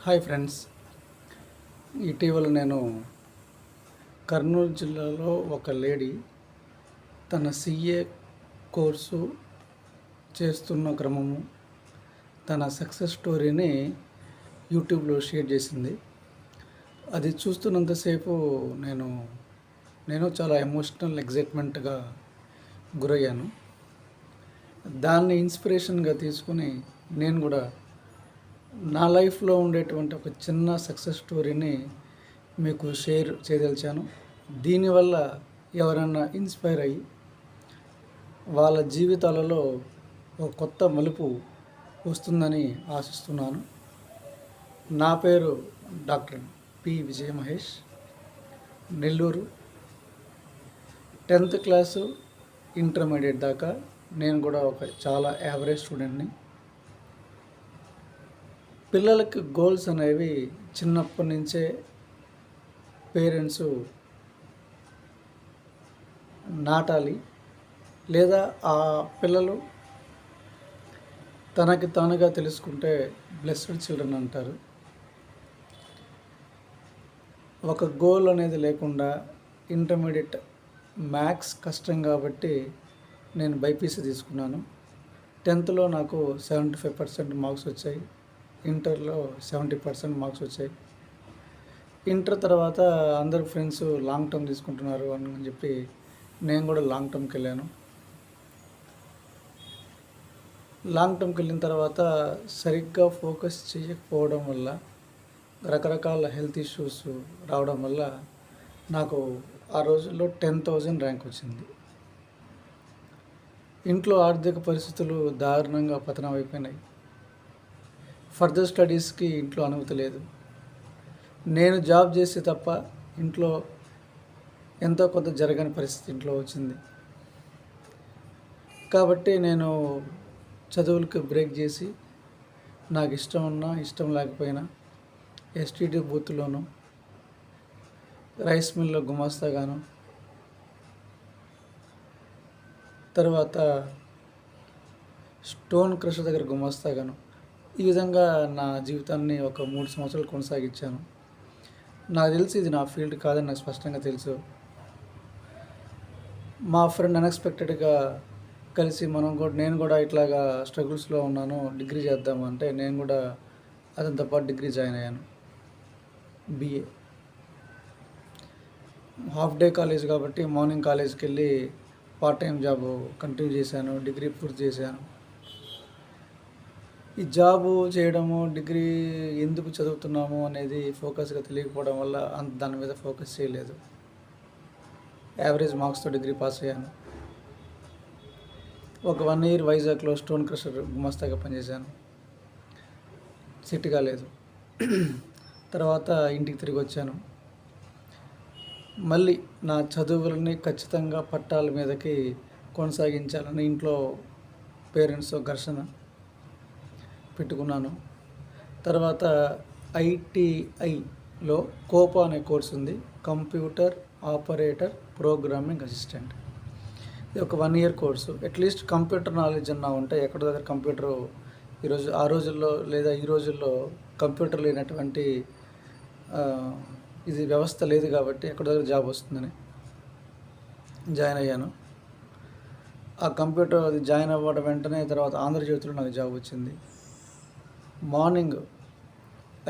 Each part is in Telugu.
హాయ్ ఫ్రెండ్స్, ఇటీవల నేను కర్నూలు జిల్లాలో ఒక లేడీ తన సిఏ కోర్సు చేస్తున్న క్రమము తన సక్సెస్ స్టోరీని యూట్యూబ్లో షేర్ చేసింది. అది చూస్తున్నంతసేపు నేను చాలా ఎమోషనల్ ఎగ్జైట్మెంట్గా గురయ్యాను. దాన్ని ఇన్స్పిరేషన్గా తీసుకుని నేను కూడా నా లైఫ్లో ఉండేటువంటి ఒక చిన్న సక్సెస్ స్టోరీని మీకు షేర్ చేయదలిచాను. దీనివల్ల ఎవరైనా ఇన్స్పైర్ అయ్యి వాళ్ళ జీవితాలలో ఒక కొత్త మలుపు వస్తుందని ఆశిస్తున్నాను. నా పేరు doctor P Vijaya Mahesh, Nellore. 10th class intermediate దాకా నేను కూడా ఒక చాలా యావరేజ్ స్టూడెంట్ని. పిల్లలకి గోల్స్ అనేవి చిన్నప్పటి నుంచే పేరెంట్స్ నాటాలి, లేదా ఆ పిల్లలు తనకి తానుగా తెలుసుకుంటే బ్లెస్డ్ చిల్డ్రన్ అంటారు. ఒక గోల్ అనేది లేకుండా ఇంటర్మీడియట్ మ్యాథ్స్ కష్టం కాబట్టి నేను బైపీసీ తీసుకున్నాను. 10thలో నాకు 75% మార్క్స్ వచ్చాయి. ఇంటర్లో 70% మార్క్స్ వచ్చాయి. ఇంటర్ తర్వాత అందరు ఫ్రెండ్స్ లాంగ్ టర్మ్ తీసుకుంటున్నారు అని చెప్పి నేను కూడా లాంగ్ టర్మ్కి వెళ్ళాను. లాంగ్ టర్మ్కి వెళ్ళిన తర్వాత సరిగ్గా ఫోకస్ చేయకపోవడం వల్ల రకరకాల హెల్త్ ఇష్యూస్ రావడం వల్ల నాకు ఆ రోజుల్లో 10,000 ర్యాంక్ వచ్చింది. ఇంట్లో ఆర్థిక పరిస్థితులు దారుణంగా పతనం అయిపోయినాయి. ఫర్దర్ స్టడీస్కి ఇంట్లో అనుమతి లేదు. నేను జాబ్ చేస్తే తప్ప ఇంట్లో ఎంతో కొంత జరగని పరిస్థితి ఇంట్లో వచ్చింది. కాబట్టి నేను చదువులకు బ్రేక్ చేసి నాకు ఇష్టం ఉన్నా ఇష్టం లేకపోయినా ఎస్టీడీ బూత్లోను, రైస్ మిల్లో గుమాస్తాగాను, తర్వాత స్టోన్ క్రషర్ దగ్గర గుమాస్తాగాను, ఈ విధంగా నా జీవితాన్ని ఒక 3 సంవత్సరాలు కొనసాగించాను. నాకు తెలిసి ఇది నా ఫీల్డ్ కాదని నాకు స్పష్టంగా తెలుసు. మా ఫ్రెండ్ అన్ఎక్స్పెక్టెడ్గా కలిసి నేను కూడా ఇట్లాగా స్ట్రగుల్స్లో ఉన్నాను, డిగ్రీ చేద్దామంటే నేను కూడా అతనితో పాటు డిగ్రీ జాయిన్ అయ్యాను. బిఏ హాఫ్ డే కాలేజ్ కాబట్టి మార్నింగ్ కాలేజ్కి వెళ్ళి పార్ట్ టైం జాబ్ కంటిన్యూ చేశాను. డిగ్రీ పూర్తి చేశాను. ఈ జాబు చేయడము, డిగ్రీ ఎందుకు చదువుతున్నాము అనేది ఫోకస్గా తెలియకపోవడం వల్ల దాని మీద ఫోకస్ చేయలేదు. యావరేజ్ మార్క్స్తో డిగ్రీ పాస్ అయ్యాను. ఒక 1 year వైజాగ్లో స్టోన్ క్రషర్ గుమస్తాగా పనిచేశాను. సెట్ కాలేదు. తర్వాత ఇంటికి తిరిగి వచ్చాను. మళ్ళీ నా చదువులని ఖచ్చితంగా పట్టాల మీదకి కొనసాగించాలని ఇంట్లో పేరెంట్స్తో ఘర్షణ పెట్టుకున్నాను. తర్వాత ITIలో కోపా అనే కోర్స్ ఉంది, కంప్యూటర్ ఆపరేటర్ ప్రోగ్రామింగ్ అసిస్టెంట్. ఇది ఒక 1 year course. At least computer knowledge అన్నా ఉంటే ఎక్కడో దగ్గర కంప్యూటర్ ఆ రోజుల్లో లేదా ఈ రోజుల్లో కంప్యూటర్ లేనటువంటి ఇది వ్యవస్థ లేదు కాబట్టి ఎక్కడో దగ్గర జాబ్ వస్తుందని జాయిన్ అయ్యాను. ఆ కంప్యూటర్ అది జాయిన్ అవ్వడం వెంటనే తర్వాత ఆంధ్రజ్యోతిలో నాకు జాబ్ వచ్చింది. మార్నింగ్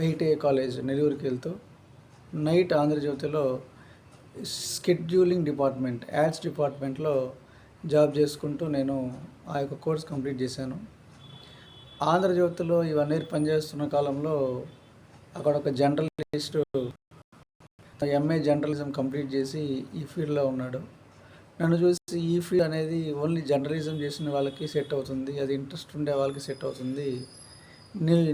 ITI కాలేజ్ నెల్లూరుకి వెళ్తూ నైట్ ఆంధ్రజ్యోతిలో స్కెడ్యూలింగ్ డిపార్ట్మెంట్, యాడ్స్ డిపార్ట్మెంట్లో జాబ్ చేసుకుంటూ నేను ఆ యొక్క కోర్స్ కంప్లీట్ చేశాను. ఆంధ్రజ్యోతిలో ఈ 1 year పనిచేస్తున్న కాలంలో అక్కడ ఒక జర్నలిస్ట్ MA జర్నలిజం కంప్లీట్ చేసి ఈ ఫీల్డ్లో ఉన్నాడు. నన్ను చూసి ఈ ఫీల్డ్ అనేది ఓన్లీ జర్నలిజం చేసిన వాళ్ళకి సెట్ అవుతుంది, అది ఇంట్రెస్ట్ ఉండే వాళ్ళకి సెట్ అవుతుంది,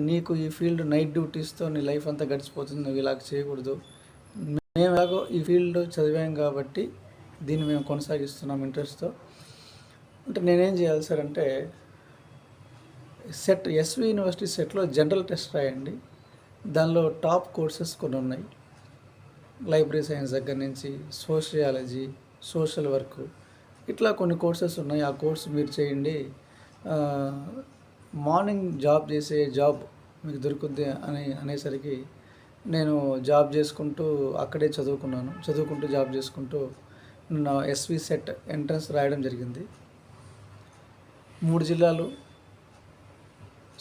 నీకు ఈ ఫీల్డ్ నైట్ డ్యూటీస్తో నీ లైఫ్ అంతా గడిచిపోతుంది, నువ్వు ఇలాగ చేయకూడదు, మేము ఎలాగో ఈ ఫీల్డ్ చదివాం కాబట్టి దీన్ని మేము కొనసాగిస్తున్నాం ఇంట్రెస్ట్తో అంటే నేనేం చేయాలి సార్ అంటే SV యూనివర్సిటీ సెట్లో జనరల్ టెస్ట్ రాయండి. దానిలో టాప్ కోర్సెస్ కొన్ని ఉన్నాయి. లైబ్రరీ సైన్స్ దగ్గర నుంచి సోషియాలజీ, సోషల్ వర్క్, ఇట్లా కొన్ని కోర్సెస్ ఉన్నాయి. ఆ కోర్సు మీరు చేయండి. మార్నింగ్ జాబ్ మీకు దొరుకుద్ది అనేసరికి నేను జాబ్ చేసుకుంటూ అక్కడే చదువుకుంటూ జాబ్ చేసుకుంటూ నా ఎస్వి సెట్ ఎంట్రన్స్ రాయడం జరిగింది. 3 జిల్లాలు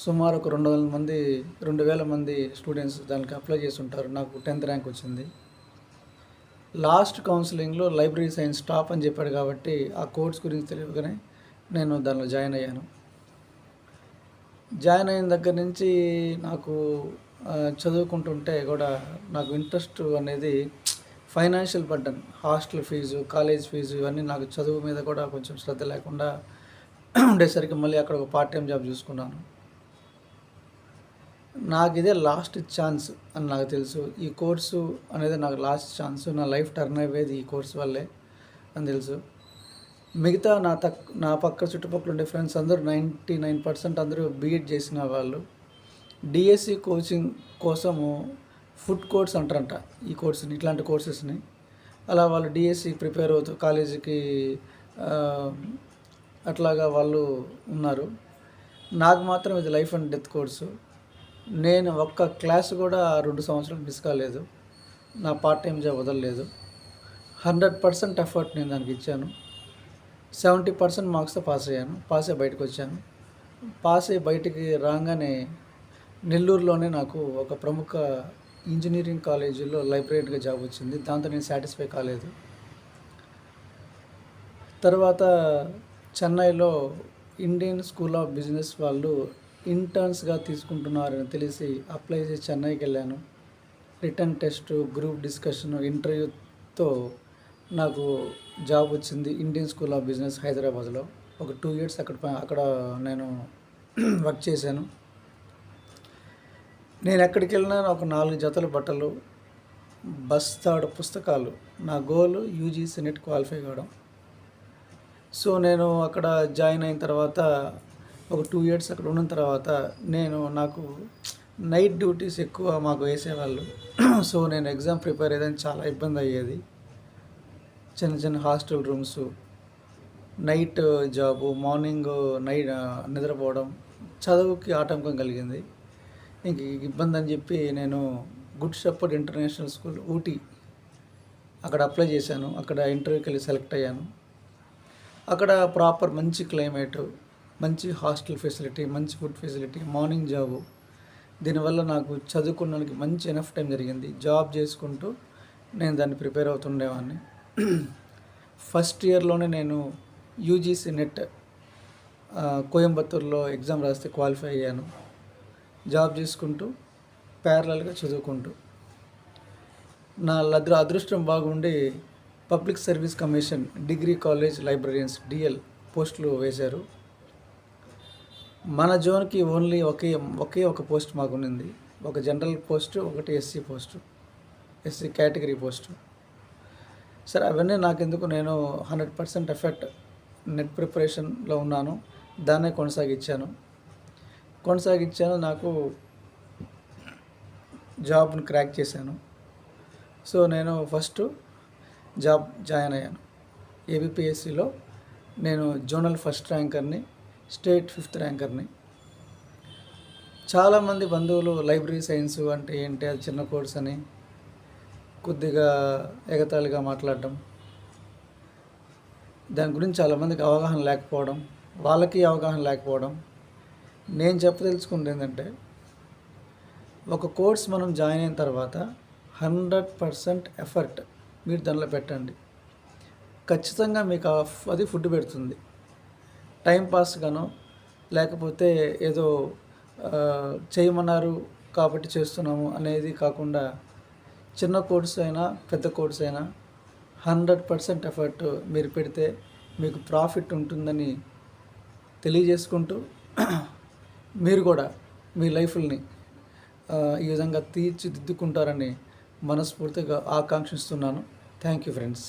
సుమారు ఒక 2,000 మంది స్టూడెంట్స్ దానికి అప్లై చేసి ఉంటారు. నాకు 10th ర్యాంక్ వచ్చింది. లాస్ట్ కౌన్సిలింగ్లో లైబ్రరీ సైన్స్ టాప్ అని చెప్పాడు కాబట్టి ఆ కోర్స్ గురించి తెలియగానే నేను దానిలో జాయిన్ అయ్యాను. జాయిన్ అయిన దగ్గర నుంచి నాకు చదువుకుంటుంటే కూడా నాకు ఇంట్రెస్ట్ అనేది financial burden, hostel fees, college fees ఇవన్నీ నాకు చదువు మీద కూడా కొంచెం శ్రద్ధ లేకుండా ఉండేసరికి మళ్ళీ అక్కడ ఒక పార్ట్ టైం జాబ్ చూసుకున్నాను. నాకు ఇదే లాస్ట్ ఛాన్స్ అని నాకు తెలుసు. ఈ కోర్సు అనేది నాకు లాస్ట్ ఛాన్స్, నా లైఫ్ టర్న్ అయ్యేది ఈ కోర్సు వల్లే అని తెలుసు. మిగతా నా పక్క చుట్టుపక్కల ఉండే ఫ్రెండ్స్ అందరూ 99% అందరూ బీఎడ్ చేసిన వాళ్ళు. డిఎస్సి కోచింగ్ కోసము ఫుడ్ కోర్స్ అంటారంట ఈ కోర్సుని, ఇట్లాంటి కోర్సెస్ని. అలా వాళ్ళు డిఎస్సి ప్రిపేర్ అవుతూ కాలేజీకి అట్లాగా వాళ్ళు ఉన్నారు. నాకు మాత్రం ఇది లైఫ్ అండ్ డెత్ కోర్సు. నేను ఒక్క క్లాస్ కూడా 2 సంవత్సరాలు మిస్ కాలేదు. నా పార్ట్ టైం జాబ్ వదలలేదు. 100% ఎఫర్ట్ నేను దానికి ఇచ్చాను. 70% మార్క్స్తో పాస్ అయ్యాను. పాస్ అయ్యి బయటకు వచ్చాను. పాస్ అయ్యి బయటికి రాగానే నెల్లూరులోనే నాకు ఒక ప్రముఖ ఇంజనీరింగ్ కాలేజీలో లైబ్రరీగా జాబ్ వచ్చింది. దాంతో నేను సాటిస్ఫై కాలేదు. తర్వాత చెన్నైలో ఇండియన్ స్కూల్ ఆఫ్ బిజినెస్ వాళ్ళు ఇంటర్న్స్గా తీసుకుంటున్నారని తెలిసి అప్లై చేసి చెన్నైకి వెళ్ళాను. రిటర్న్ టెస్ట్, గ్రూప్ డిస్కషన్, ఇంటర్వ్యూతో నాకు జాబ్ వచ్చింది ఇండియన్ స్కూల్ ఆఫ్ బిజినెస్ హైదరాబాద్లో. ఒక 2 years అక్కడ నేను వర్క్ చేశాను. నేను ఎక్కడికి వెళ్ళినా ఒక 4 జతల బట్టలు, బస్తాడు పుస్తకాలు. నా గోల్ యూజీసీ నెట్ క్వాలిఫై కావడం. సో నేను అక్కడ జాయిన్ అయిన తర్వాత ఒక 2 years అక్కడ ఉన్న తర్వాత నాకు నైట్ డ్యూటీస్ ఎక్కువ మాకు వేసేవాళ్ళు. సో నేను ఎగ్జామ్ ప్రిపేర్ అయ్యేదని చాలా ఇబ్బంది అయ్యేది. చిన్న hostel rooms, night job, morning నిద్రపోవడం, చదువుకి ఆటంకం కలిగింది. ఇంక ఇబ్బంది అని చెప్పి నేను good shepherd international school Ooty అక్కడ అప్లై చేశాను. అక్కడ ఇంటర్వ్యూకి వెళ్ళి సెలెక్ట్ అయ్యాను. అక్కడ ప్రాపర్ మంచి క్లైమేటు, మంచి హాస్టల్ ఫెసిలిటీ, మంచి ఫుడ్ ఫెసిలిటీ, మార్నింగ్ జాబు. దీనివల్ల నాకు చదువుకోవడానికి మంచి ఎనఫ్ టైం జరిగింది. జాబ్ చేసుకుంటూ నేను దాన్ని ప్రిపేర్ అవుతుండేవాడిని. ఫస్ట్ ఇయర్లోనే నేను యూజీసీ నెట్ కోయంబత్తూరులో ఎగ్జామ్ రాస్తే క్వాలిఫై అయ్యాను. జాబ్ చేసుకుంటూ ప్యారలల్గా చదువుకుంటూ నా అదృష్టం బాగుండి public service commission degree college librarians DL పోస్టులు వేశారు. మన జోన్కి ఓన్లీ ఒకే ఒక పోస్ట్ మాకు ఉన్నింది. ఒక జనరల్ పోస్టు, ఒకటి SC post, SC category post. సరే అవన్నీ నాకెందుకు, నేను 100% ఎఫర్ట్ నెట్ ప్రిపరేషన్లో ఉన్నాను. దాన్నే కొనసాగించాను. నాకు జాబ్ని క్రాక్ చేశాను. సో నేను ఫస్ట్ జాబ్ జాయిన్ అయ్యాను. ఏబిపిఎస్సిలో నేను జోనల్ ఫస్ట్ ర్యాంకర్ని, స్టేట్ 5th ర్యాంకర్ని. చాలామంది బంధువులు లైబ్రరీ సైన్స్ అంటే ఏంటి, అది చిన్న కోర్స్ అని కొద్దిగా ఎగతాళిగా మాట్లాడడం, దాని గురించి చాలామందికి అవగాహన లేకపోవడం, వాళ్ళకి అవగాహన లేకపోవడం. నేను చెప్పదలుచుకుంది ఏంటంటే, ఒక కోర్స్ మనం జాయిన్ అయిన తర్వాత 100% ఎఫర్ట్ మీరు దానిలో పెట్టండి. ఖచ్చితంగా మీకు అది ఫుడ్ పెడుతుంది. టైంపాస్గానో లేకపోతే ఏదో చేయమన్నారు కాబట్టి చేస్తున్నాము అనేది కాకుండా, చిన్న కోర్స్ అయినా పెద్ద కోర్స్ అయినా 100% ఎఫర్ట్ మీరు పెడితే మీకు ప్రాఫిట్ ఉంటుందని తెలియజేసుకుంటూ, మీరు కూడా మీ లైఫ్ని ఈ విధంగా తీర్చిదిద్దుకుంటారని మనస్ఫూర్తిగా ఆకాంక్షిస్తున్నాను. Thank you friends.